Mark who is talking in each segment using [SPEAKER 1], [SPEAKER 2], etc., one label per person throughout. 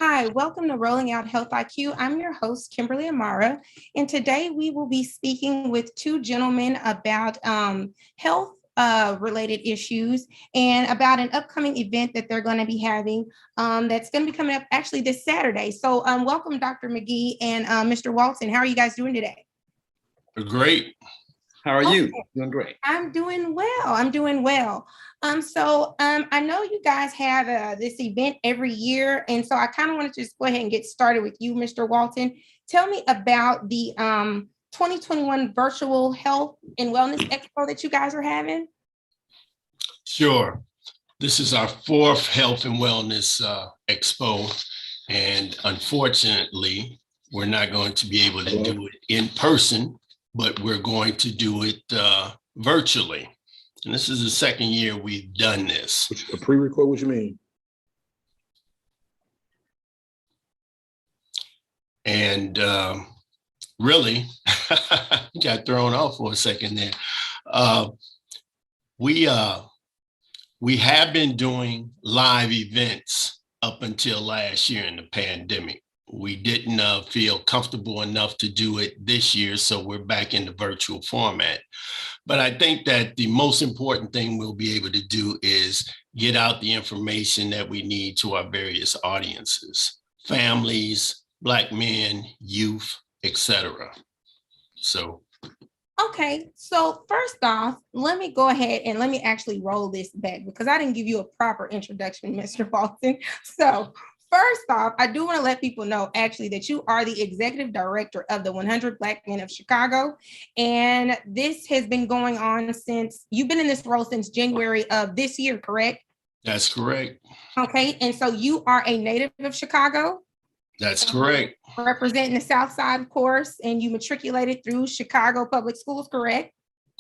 [SPEAKER 1] Hi, welcome to Rolling Out Health IQ. I'm your host, Kimberly Amara, and today we will be speaking with two gentlemen about health related issues and about an upcoming event that they're going to be having that's going to be coming up actually this Saturday. So welcome, Dr. Mcgee and Mr. Walton. How are you guys doing today?
[SPEAKER 2] Great. How are you? Doing great.
[SPEAKER 1] I'm doing well. I'm doing well. I know you guys have this event every year, and so I kind of want to just go ahead and get started with you, Mr. Walton. Tell me about the 2021 Virtual Health and Wellness Expo that you guys are having.
[SPEAKER 2] Sure. This is our fourth Health and Wellness Expo, and unfortunately, we're not going to be able to do it in person, but we're going to do it virtually. And this is the second year we've done this.
[SPEAKER 3] A pre-record, what you mean?
[SPEAKER 2] And really, got thrown off for a second there. We have been doing live events up until last year in the pandemic. We didn't feel comfortable enough to do it this year, so we're back in the virtual format. But I think that the most important thing we'll be able to do is get out the information that we need to our various audiences, families, Black men, youth, etc. So.
[SPEAKER 1] Okay, so first off, let me go ahead and let me actually roll this back because I didn't give you a proper introduction, Mr. Walton. So first off, I do want to let people know actually that you are the executive director of the 100 Black Men of Chicago. And this has been going on since you've been in this role since January of this year, correct?
[SPEAKER 2] That's correct.
[SPEAKER 1] Okay, and so you are a native of Chicago?
[SPEAKER 2] That's correct.
[SPEAKER 1] Representing the South Side, of course, and you matriculated through Chicago Public Schools, correct?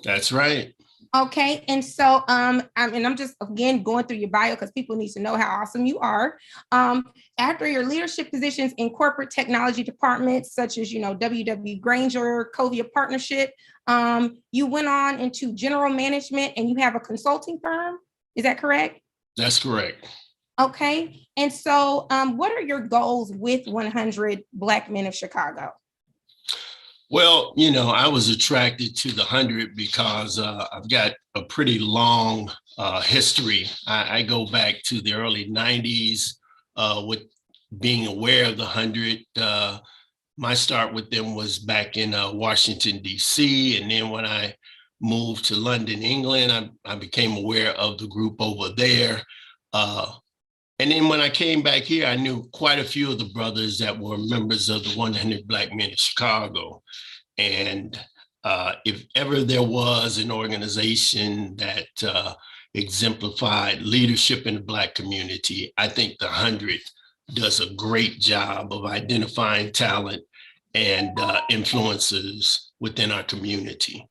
[SPEAKER 2] That's right.
[SPEAKER 1] Okay, and so I'm just again going through your bio because people need to know how awesome you are. After your leadership positions in corporate technology departments such as W.W. Granger, Covia Partnership, you went on into general management and you have a consulting firm. Is that correct?
[SPEAKER 2] That's correct.
[SPEAKER 1] Okay, and so what are your goals with 100 Black Men of Chicago?
[SPEAKER 2] Well, I was attracted to the 100 because I've got a pretty long history. I go back to the early 90s with being aware of the 100. My start with them was back in Washington, D.C. And then when I moved to London, England, I became aware of the group over there. And then when I came back here, I knew quite a few of the brothers that were members of the 100 Black Men of Chicago. And if ever there was an organization that exemplified leadership in the Black community, I think the 100 does a great job of identifying talent and influencers within our community.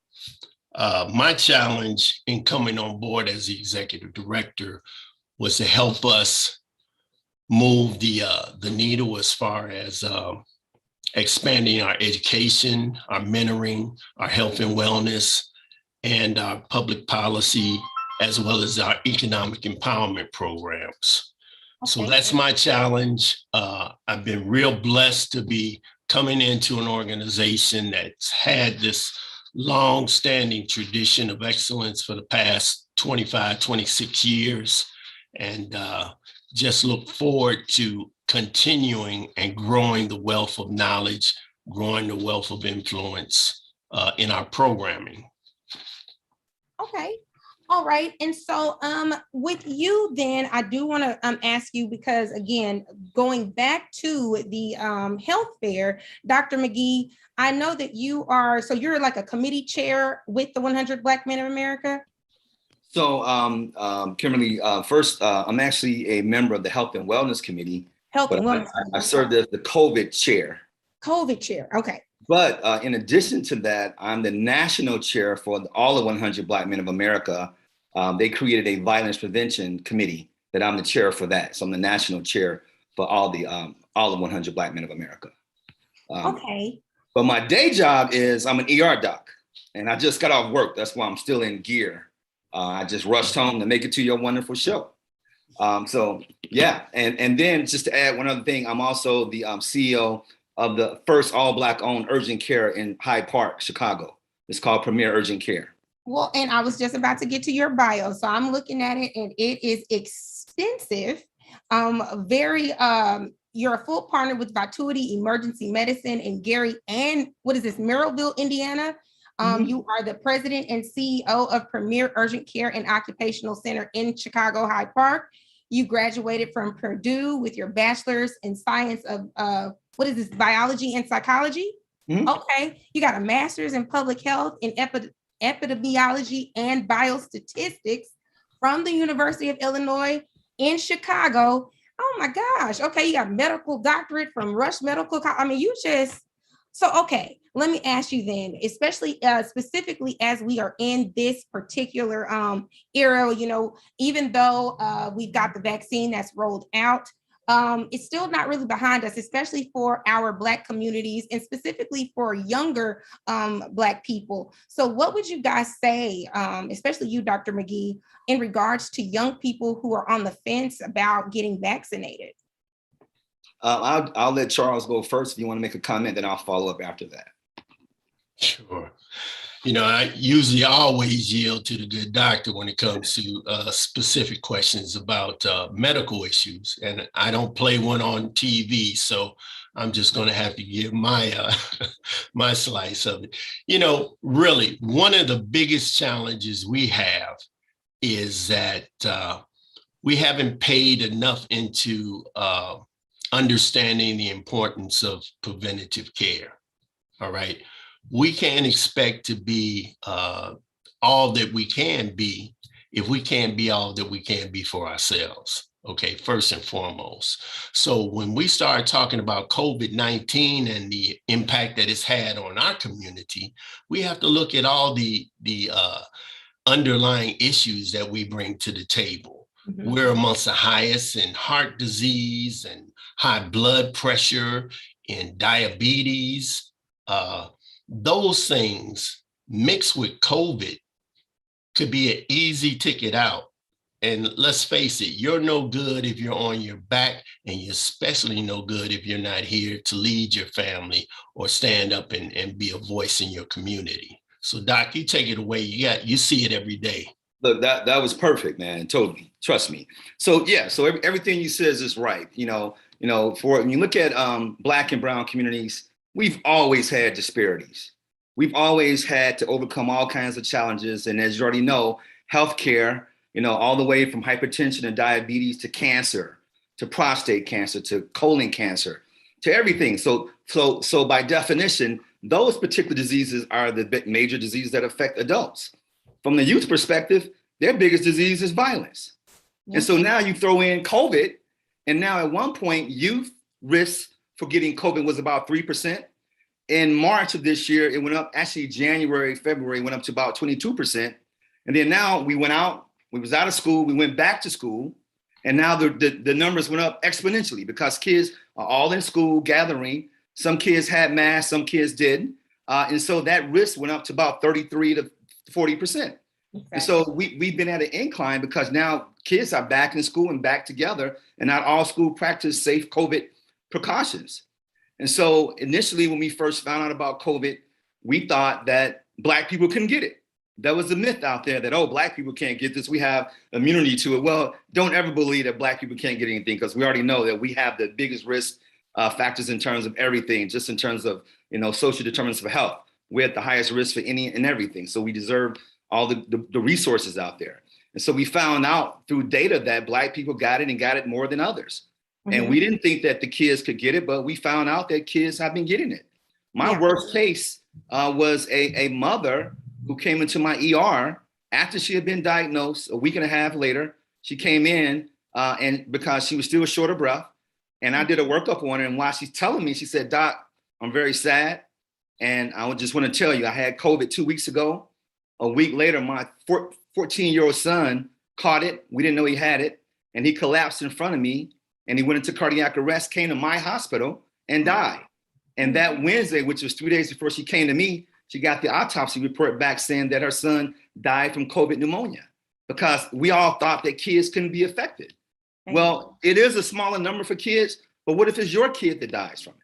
[SPEAKER 2] My challenge in coming on board as the executive director was to help us move the needle as far as expanding our education, our mentoring, our health and wellness, and our public policy, as well as our economic empowerment programs. Okay. So that's my challenge. I've been real blessed to be coming into an organization that's had this long-standing tradition of excellence for the past 25, 26 years. And just look forward to continuing and growing the wealth of knowledge, growing the wealth of influence in our programming.
[SPEAKER 1] Okay. All right. And so with you then, I do want to ask you, because again, going back to the health fair, Dr. Mcgee, I know that you're like a committee chair with the 100 Black Men of America.
[SPEAKER 4] So, Kimberly, first, I'm actually a member of the Health and Wellness Committee. I served as the COVID chair.
[SPEAKER 1] COVID chair, okay.
[SPEAKER 4] But in addition to that, I'm the national chair for all the 100 Black Men of America. They created a violence prevention committee that I'm the chair for that. So I'm the national chair for all the 100 Black Men of America.
[SPEAKER 1] Okay.
[SPEAKER 4] But my day job is I'm an ER doc, and I just got off work. That's why I'm still in gear. I just rushed home to make it to your wonderful show. So Yeah, and then just to add one other thing, I'm also the CEO of the first all Black owned urgent care in Hyde Park, Chicago. It's called Premier Urgent Care.
[SPEAKER 1] Well, and I was just about to get to your bio, so I'm looking at it, and it is extensive. Very. You're a full partner with Vituity Emergency Medicine in Gary and what is this, Merrillville, Indiana. You are the president and CEO of Premier Urgent Care and Occupational Center in Chicago Hyde Park. You graduated from Purdue with your bachelor's in science of what is this, biology and psychology. Okay, you got a master's in public health in epidemiology and biostatistics from the University of Illinois in Chicago. Oh my gosh. Okay, you got medical doctorate from Rush Medical. I mean, you just, so okay, let me ask you then, especially specifically as we are in this particular era, you know, even though we've got the vaccine that's rolled out, it's still not really behind us, especially for our Black communities and specifically for younger Black people. So what would you guys say, especially you, Dr. Mcgee, in regards to young people who are on the fence about getting vaccinated?
[SPEAKER 4] I'll let Charles go first. If you want to make a comment, then I'll follow up after that.
[SPEAKER 2] Sure. You know, I usually always yield to the good doctor when it comes to specific questions about medical issues. And I don't play one on TV, so I'm just going to have to give my my slice of it. You know, really, one of the biggest challenges we have is that we haven't paid enough into understanding the importance of preventative care. All right. We can't expect to be all that we can be if we can't be all that we can be for ourselves. Okay, first and foremost. So when we start talking about COVID-19 and the impact that it's had on our community, we have to look at all the underlying issues that we bring to the table. We're amongst the highest in heart disease and high blood pressure and diabetes. Those things mixed with COVID could be an easy ticket out. And let's face it, you're no good if you're on your back, and you're especially no good if you're not here to lead your family or stand up and be a voice in your community. So Doc, you take it away. You see it every day.
[SPEAKER 4] Look, that was perfect, man. Totally. Trust me. So yeah, so everything you says is right. You know, for when you look at Black and brown communities, we've always had disparities. We've always had to overcome all kinds of challenges. And as you already know, healthcare, you know, all the way from hypertension and diabetes to cancer, to prostate cancer, to colon cancer, to everything. So by definition, those particular diseases are the major diseases that affect adults. From the youth perspective, their biggest disease is violence. And so now you throw in COVID, and now at one point, youth risk for getting COVID was about 3%. In March of this year, it went up, actually January, February, went up to about 22%. And then now we went out, we was out of school, we went back to school, and now the numbers went up exponentially because kids are all in school gathering. Some kids had masks, some kids didn't. And so that risk went up to about 33 to 40%. Okay. And so we've been at an incline because now kids are back in school and back together, and not all school practice safe COVID precautions. And so initially, when we first found out about COVID, we thought that Black people couldn't get it. There was a myth out there that, oh, Black people can't get this, we have immunity to it. Well, don't ever believe that Black people can't get anything, because we already know that we have the biggest risk factors in terms of everything, just in terms of, you know, social determinants of health. We're at the highest risk for any and everything. So we deserve all the resources out there. And so we found out through data that Black people got it and got it more than others. And we didn't think that the kids could get it, but we found out that kids have been getting it. My worst case was a mother who came into my ER after she had been diagnosed. A week and a half later, she came in and because she was still short of breath. And I did a workup on her. And while she's telling me, she said, "Doc, I'm very sad. And I just want to tell you, I had COVID 2 weeks ago. A week later, my 14-year-old son caught it. We didn't know he had it. And he collapsed in front of me. And he went into cardiac arrest, came to my hospital, and died. And that Wednesday, which was 3 days before she came to me, she got the autopsy report back saying that her son died from COVID pneumonia, because we all thought that kids couldn't be affected. Well, it is a smaller number for kids, but what if it's your kid that dies from it?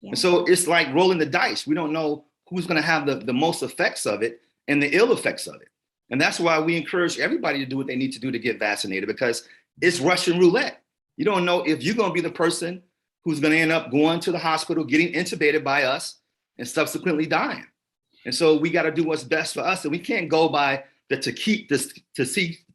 [SPEAKER 1] Yeah.
[SPEAKER 4] And so it's like rolling the dice. We don't know who's going to have the most effects of it and the ill effects of it. And that's why we encourage everybody to do what they need to do to get vaccinated, because it's Russian roulette. You don't know if you're going to be the person who's going to end up going to the hospital, getting intubated by us, and subsequently dying. And so we got to do what's best for us. And we can't go by the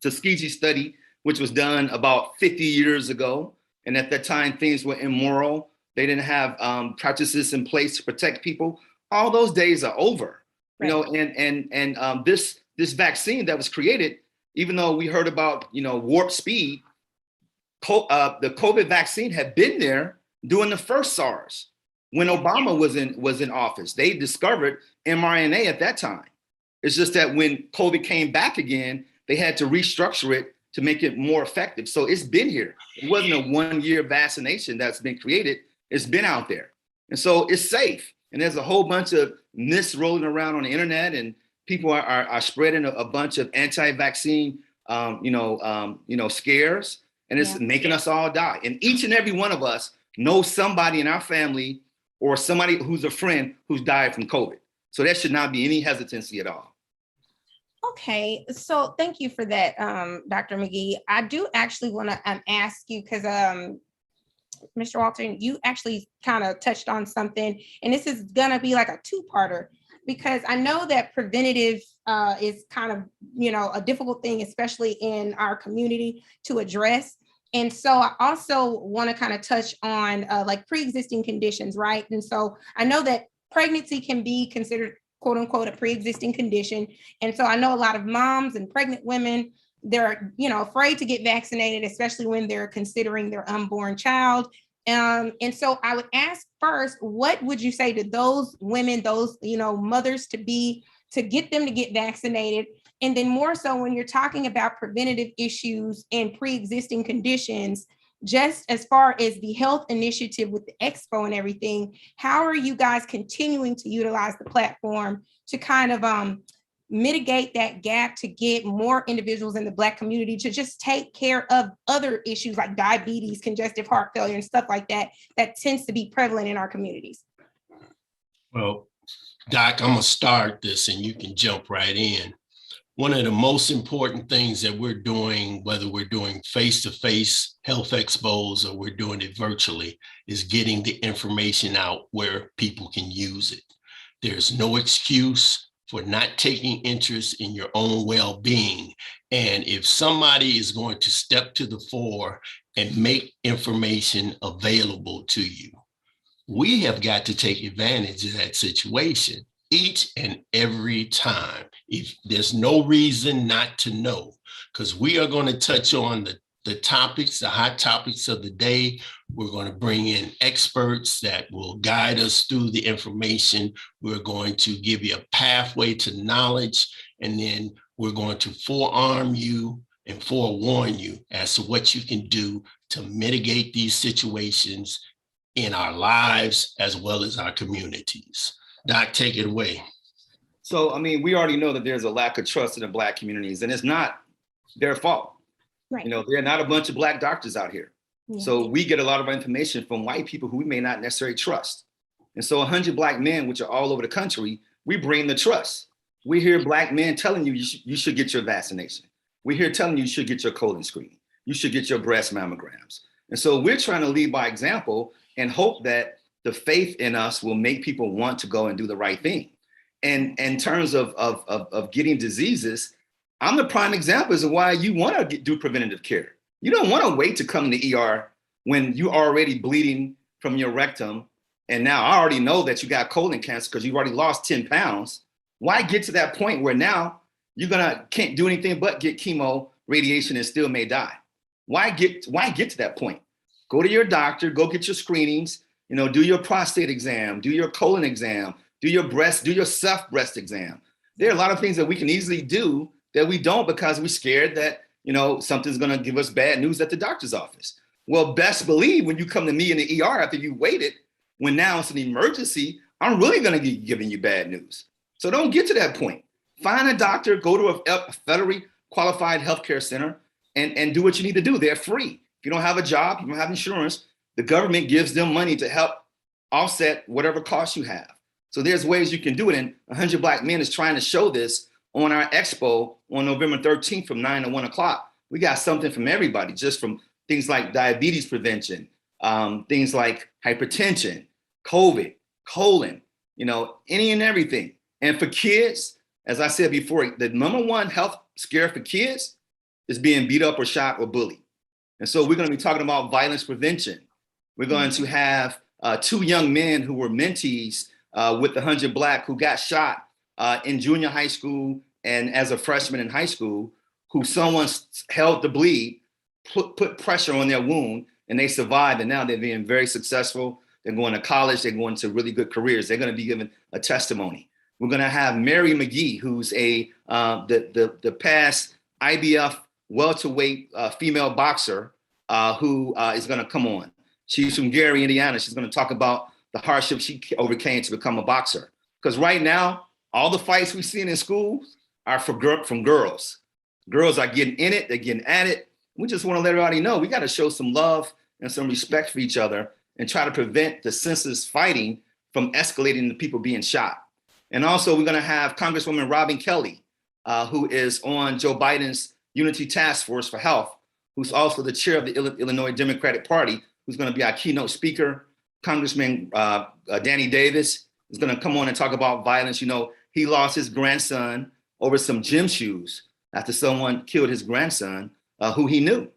[SPEAKER 4] Tuskegee study, which was done about 50 years ago. And at that time, things were immoral. They didn't have practices in place to protect people. All those days are over. Right. You know, this vaccine that was created, even though we heard about, you know, warp speed, the COVID vaccine had been there during the first SARS. When Obama was in office, they discovered mRNA at that time. It's just that when COVID came back again, they had to restructure it to make it more effective. So it's been here. It wasn't a 1-year vaccination that's been created. It's been out there. And so it's safe. And there's a whole bunch of myths rolling around on the internet, and people are spreading a bunch of anti-vaccine, scares, and it's making us all die. And each and every one of us knows somebody in our family or somebody who's a friend who's died from COVID. So there should not be any hesitancy at all.
[SPEAKER 1] Okay, so thank you for that, Dr. Mcgee. I do actually want to ask you, because Mr. Walton, you actually kind of touched on something, and this is gonna be like a two-parter, because I know that preventative is kind of, you know, a difficult thing, especially in our community, to address. And so I also want to kind of touch on like pre-existing conditions, right? And so I know that pregnancy can be considered, quote unquote, a pre-existing condition. And so I know a lot of moms and pregnant women, they're, you know, afraid to get vaccinated, especially when they're considering their unborn child. And so I would ask first, what would you say to those women, those, you know, mothers to be, to get them to get vaccinated? And then more so when you're talking about preventative issues and pre-existing conditions, just as far as the health initiative with the Expo and everything, how are you guys continuing to utilize the platform to kind of mitigate that gap to get more individuals in the Black community to just take care of other issues like diabetes, congestive heart failure, and stuff like that, that tends to be prevalent in our communities? Well,
[SPEAKER 2] Doc, I'm gonna start this and you can jump right in. One of the most important things that we're doing, whether we're doing face-to-face health expos or we're doing it virtually, is getting the information out where people can use it. There's no excuse for not taking interest in your own well-being. And if somebody is going to step to the fore and make information available to you, we have got to take advantage of that situation each and every time. If there's no reason not to know, because we are going to touch on the topics, the hot topics of the day. We're going to bring in experts that will guide us through the information. We're going to give you a pathway to knowledge, and then we're going to forearm you and forewarn you as to what you can do to mitigate these situations in our lives as well as our communities. Doc, take it away.
[SPEAKER 4] So, I mean, we already know that there's a lack of trust in the Black communities, and it's not their fault. Right. You know, there are not a bunch of Black doctors out here. Yeah. So we get a lot of our information from white people who we may not necessarily trust. And so 100 Black men, which are all over the country, we bring the trust. We hear Black men telling you, you should get your vaccination. We hear telling you should get your colon screening. You should get your breast mammograms. And so we're trying to lead by example and hope that the faith in us will make people want to go and do the right thing. And in terms of getting diseases, I'm the prime example as to why you want to do preventative care. You don't want to wait to come in the ER when you're already bleeding from your rectum. And now I already know that you got colon cancer because you've already lost 10 pounds. Why get to that point where now can't do anything but get chemo, radiation, and still may die? Why get to that point? Go to your doctor, go get your screenings, you know, do your prostate exam, do your colon exam, do your self-breast exam. There are a lot of things that we can easily do that we don't because we're scared that, you know, something's gonna give us bad news at the doctor's office. Well, best believe when you come to me in the ER after you waited, when now it's an emergency, I'm really gonna be giving you bad news. So don't get to that point. Find a doctor, go to a federally qualified healthcare center and do what you need to do. They're free. If you don't have a job, you don't have insurance, the government gives them money to help offset whatever costs you have. So there's ways you can do it. And 100 Black Men is trying to show this on our expo on November 13th from 9 to 1 o'clock. We got something from everybody, just from things like diabetes prevention, things like hypertension, COVID, colon, any and everything. And for kids, as I said before, the number one health scare for kids is being beat up or shot or bullied. And so we're going to be talking about violence prevention. We're going to have 2 young men who were mentees with the 100 Black who got shot in junior high school and as a freshman in high school, who someone held the bleed, put pressure on their wound, and they survived. And now they're being very successful. They're going to college. They're going to really good careers. They're going to be given a testimony. We're going to have Mary Mcgee, who's the past IBF welterweight female boxer who is going to come on. She's from Gary, Indiana. She's going to talk about the hardship she overcame to become a boxer. Because right now, all the fights we've seen in schools are from girls. Girls are getting in it. They're getting at it. We just want to let everybody know we got to show some love and some respect for each other and try to prevent the senseless fighting from escalating to people being shot. And also, we're going to have Congresswoman Robin Kelly, who is on Joe Biden's Unity Task Force for Health, who's also the chair of the Illinois Democratic Party, who's going to be our keynote speaker. Congressman Danny Davis is going to come on and talk about violence. He lost his grandson over some gym shoes after someone killed his grandson, who he knew.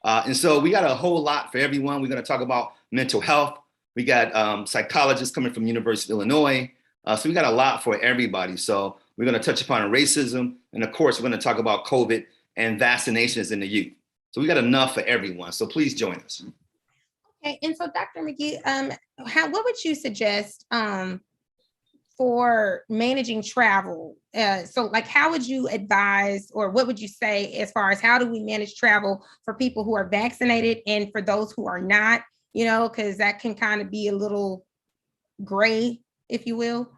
[SPEAKER 4] And so we got a whole lot for everyone. We're going to talk about mental health. We got psychologists coming from University of Illinois. So we got a lot for everybody. So we're going to touch upon racism. And of course, we're going to talk about COVID and vaccinations in the youth. So we got enough for everyone. So please join us.
[SPEAKER 1] Okay. And so Dr. Mcgee, what would you suggest for managing travel? So how would you advise, or what would you say as far as how do we manage travel for people who are vaccinated and for those who are not, because that can kind of be a little gray, if you will?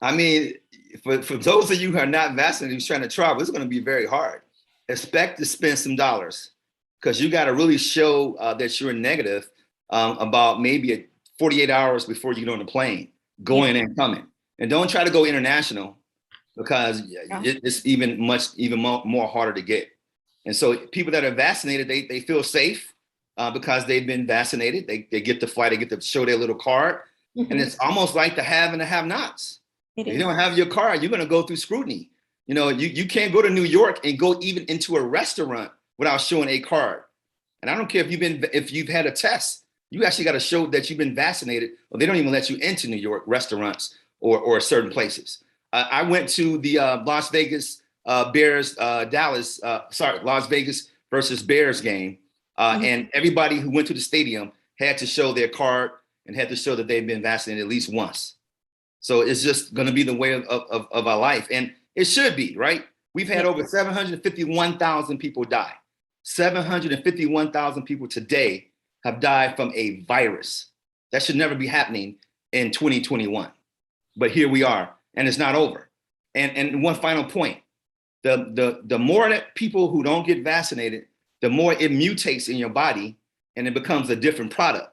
[SPEAKER 4] I mean, for those of you who are not vaccinated who's trying to travel, it's going to be very hard. Expect to spend some dollars because you got to really show that you're negative about maybe 48 hours before you get on the plane, going and coming. And don't try to go international because it's even more harder to get. And so people that are vaccinated, they feel safe because they've been vaccinated. They get to fly, they get to show their little card. Mm-hmm. And it's almost like the have and the have-nots. If you don't have your card, you're going to go through scrutiny. You can't go to New York and go even into a restaurant without showing a card. And I don't care if you've had a test, you actually got to show that you've been vaccinated, or they don't even let you into New York restaurants or certain places. I went to the Las Vegas Las Vegas versus Bears game. And everybody who went to the stadium had to show their card and had to show that they've been vaccinated at least once. So it's just going to be the way of our life. And it should be, right? We've had over 751,000 people die. 751,000 people today have died from a virus. That should never be happening in 2021. But here we are, and it's not over. And one final point, the more that people who don't get vaccinated, the more it mutates in your body and it becomes a different product.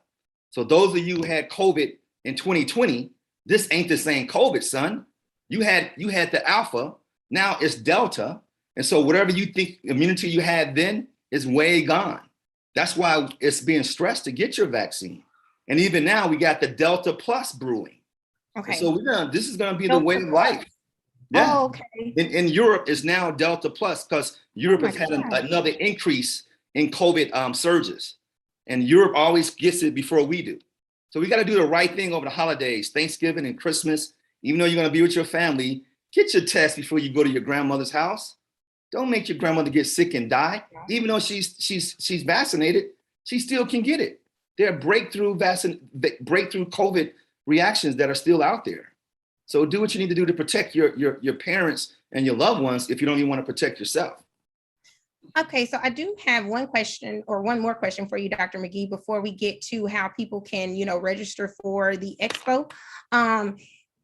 [SPEAKER 4] So those of you who had COVID in 2020, this ain't the same COVID, son. You had the Alpha, now it's Delta. And so whatever you think immunity you had then is way gone. That's why it's being stressed to get your vaccine. And even now we got the Delta Plus brewing. Okay. And so this is going to be Delta the way of life. Yeah. Oh, okay. In Europe is now Delta Plus because Europe has had another increase in COVID surges. And Europe always gets it before we do. So we got to do the right thing over the holidays, Thanksgiving and Christmas. Even though you're going to be with your family, get your test before you go to your grandmother's house. Don't make your grandmother get sick and die. Even though she's vaccinated, she still can get it. There are breakthrough COVID reactions that are still out there. So do what you need to do to protect your parents and your loved ones if you don't even want to protect yourself.
[SPEAKER 1] Okay, so I do have one more question for you, Dr. Mcgee, before we get to how people can, register for the Expo.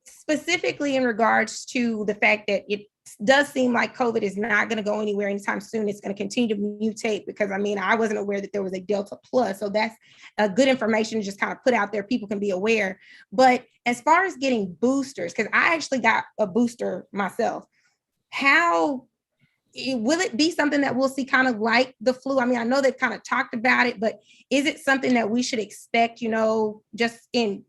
[SPEAKER 1] Specifically in regards to the fact that does seem like COVID is not going to go anywhere anytime soon. It's going to continue to mutate because, I mean, I wasn't aware that there was a Delta plus. So that's good information to just kind of put out there. People can be aware. But as far as getting boosters, because I actually got a booster myself, how will it be something that we'll see kind of like the flu? I mean, I know they've kind of talked about it, but is it something that we should expect, just to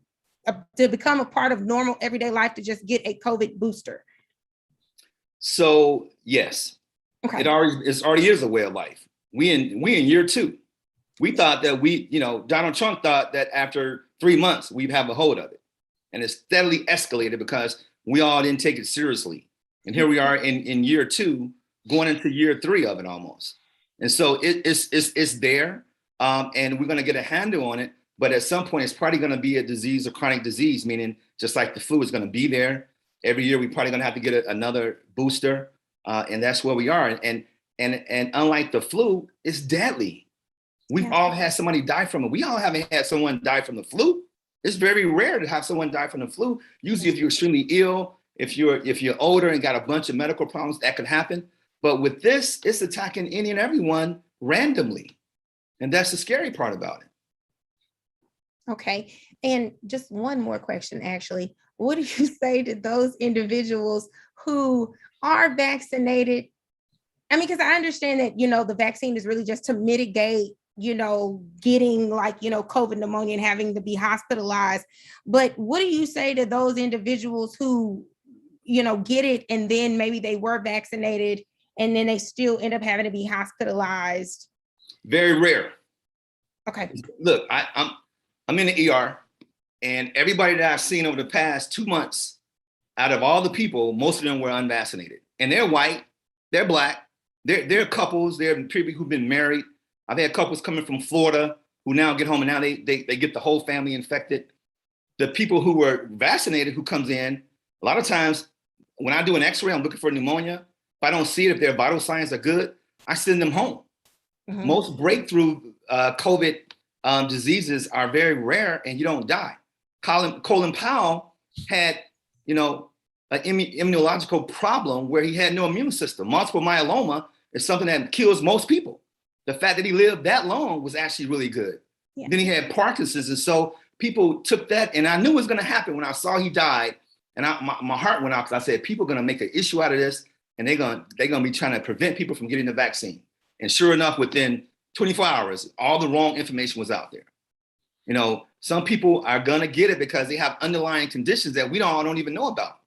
[SPEAKER 1] become a part of normal everyday life, to just get a COVID booster?
[SPEAKER 4] So yes,
[SPEAKER 1] Okay.
[SPEAKER 4] it already is a way of life. We in year 2. We thought that Donald Trump thought that after 3 months we'd have a hold of it, and it's steadily escalated because we all didn't take it seriously. And here we are in year 2, going into year 3 of it almost. And so it's there, and we're going to get a handle on it. But at some point, it's probably going to be a disease, a chronic disease, meaning just like the flu is going to be there. Every year, we're probably going to have to get another booster, and that's where we are. And unlike the flu, it's deadly. We've all had somebody die from it. We all haven't had someone die from the flu. It's very rare to have someone die from the flu. Usually, if you're extremely ill, if you're older and got a bunch of medical problems, that could happen. But with this, it's attacking any and everyone randomly, and that's the scary part about it.
[SPEAKER 1] Okay. And just one more question, actually. What do you say to those individuals who are vaccinated? I mean, because I understand that, the vaccine is really just to mitigate, getting COVID pneumonia and having to be hospitalized. But what do you say to those individuals who, get it and then maybe they were vaccinated and then they still end up having to be hospitalized?
[SPEAKER 4] Very rare.
[SPEAKER 1] Okay.
[SPEAKER 4] Look, I'm in the ER, and everybody that I've seen over the past 2 months, out of all the people, most of them were unvaccinated. And they're white, they're Black, they're couples, they're people who've been married. I've had couples coming from Florida who now get home and now they get the whole family infected. The people who were vaccinated who comes in, a lot of times when I do an x-ray, I'm looking for pneumonia. If I don't see it, if their vital signs are good, I send them home. Mm-hmm. Most breakthrough COVID diseases are very rare and you don't die. Colin Powell had, an immunological problem where he had no immune system. Multiple myeloma is something that kills most people. The fact that he lived that long was actually really good. Yeah. Then he had Parkinson's. And so people took that, and I knew it was going to happen when I saw he died. And my heart went out because I said, people are going to make an issue out of this, and they're going to be trying to prevent people from getting the vaccine. And sure enough, within 24 hours, all the wrong information was out there. Some people are going to get it because they have underlying conditions that we don't even know about.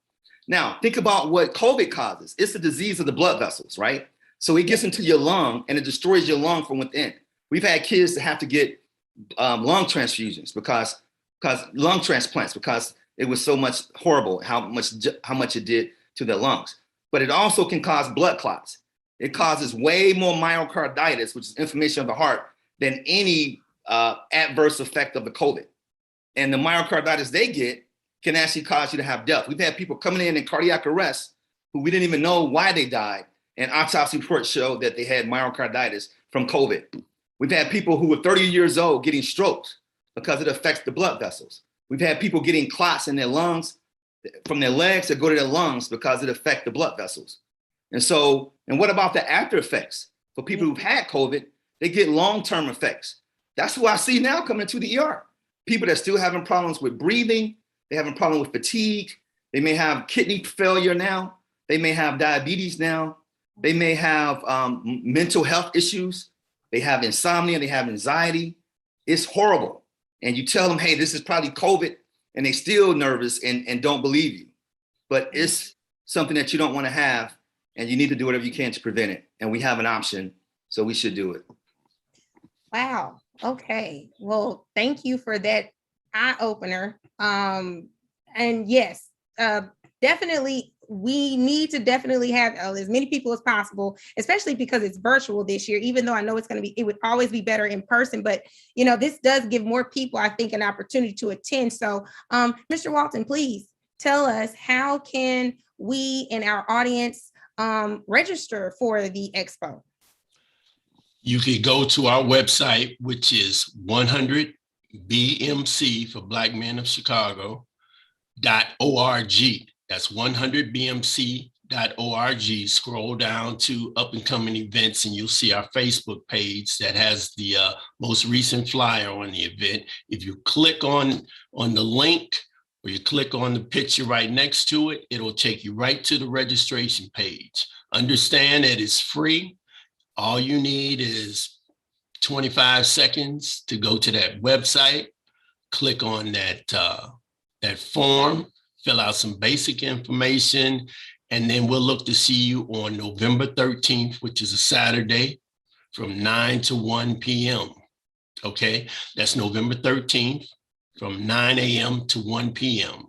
[SPEAKER 4] Now, think about what COVID causes. It's the disease of the blood vessels, right? So it gets into your lung and it destroys your lung from within. We've had kids that have to get lung transfusions because lung transplants, because it was so much horrible how much it did to their lungs. But it also can cause blood clots. It causes way more myocarditis, which is inflammation of the heart, than any adverse effect of the COVID. And the myocarditis they get can actually cause you to have death. We've had people coming in cardiac arrest who we didn't even know why they died. And autopsy reports showed that they had myocarditis from COVID. We've had people who were 30 years old getting strokes because it affects the blood vessels. We've had people getting clots in their lungs from their legs that go to their lungs because it affects the blood vessels. And what about the after effects? For people who've had COVID, they get long-term effects. That's what I see now coming to the ER. People that still having problems with breathing, they having a problem with fatigue. They may have kidney failure now. They may have diabetes now. They may have mental health issues. They have insomnia. They have anxiety. It's horrible. And you tell them, hey, this is probably COVID, and they still nervous and don't believe you. But it's something that you don't want to have, and you need to do whatever you can to prevent it. And we have an option, so we should do it.
[SPEAKER 1] Wow. Okay. Well, thank you for that eye opener. And yes, definitely, we need to definitely have as many people as possible, especially because it's virtual this year, even though I know it would always be better in person, but this does give more people, I think, an opportunity to attend. So Mr. Walton, please tell us, how can we and our audience register for the Expo?
[SPEAKER 2] You can go to our website, which is 100BMC for Black Men of Chicago.org. That's 100BMC.org. scroll down to up and coming events, and you'll see our Facebook page that has the most recent flyer on the event. If you click on the link, or you click on the picture right next to it, it'll take you right to the registration page. Understand that it's free. All you need is 25 seconds to go to that website, click on that form, fill out some basic information, and then we'll look to see you on November 13th, which is a Saturday, from 9 to 1 p.m. Okay, that's November 13th from 9 a.m. to 1 p.m.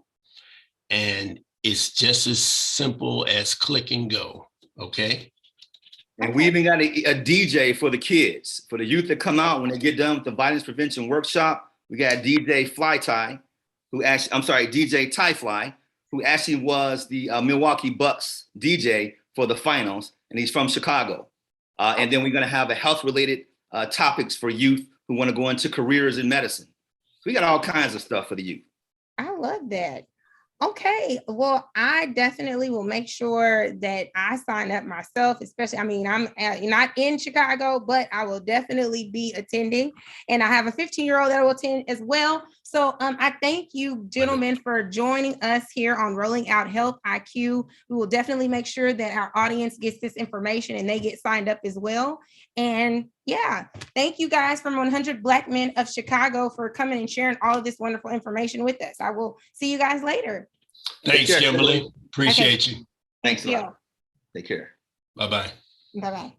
[SPEAKER 2] And it's just as simple as click and go. Okay.
[SPEAKER 4] And we even got a DJ for the kids, for the youth that come out when they get done with the violence prevention workshop. We got DJ DJ Ty Fly, who actually was the Milwaukee Bucks DJ for the finals, and he's from Chicago. And then we're going to have a health-related topics for youth who want to go into careers in medicine. So we got all kinds of stuff for the youth.
[SPEAKER 1] I love that. Okay, well, I definitely will make sure that I sign up myself, especially, I mean, I'm not in Chicago, but I will definitely be attending. And I have a 15-year-old that will attend as well. So I thank you, gentlemen, for joining us here on Rolling Out Health IQ. We will definitely make sure that our audience gets this information and they get signed up as well. And yeah, thank you guys from 100 Black Men of Chicago for coming and sharing all of this wonderful information with us. I will see you guys later.
[SPEAKER 2] Thanks, Kimberly. Appreciate you.
[SPEAKER 4] Thanks a lot. Take care.
[SPEAKER 2] Bye-bye.
[SPEAKER 1] Bye-bye.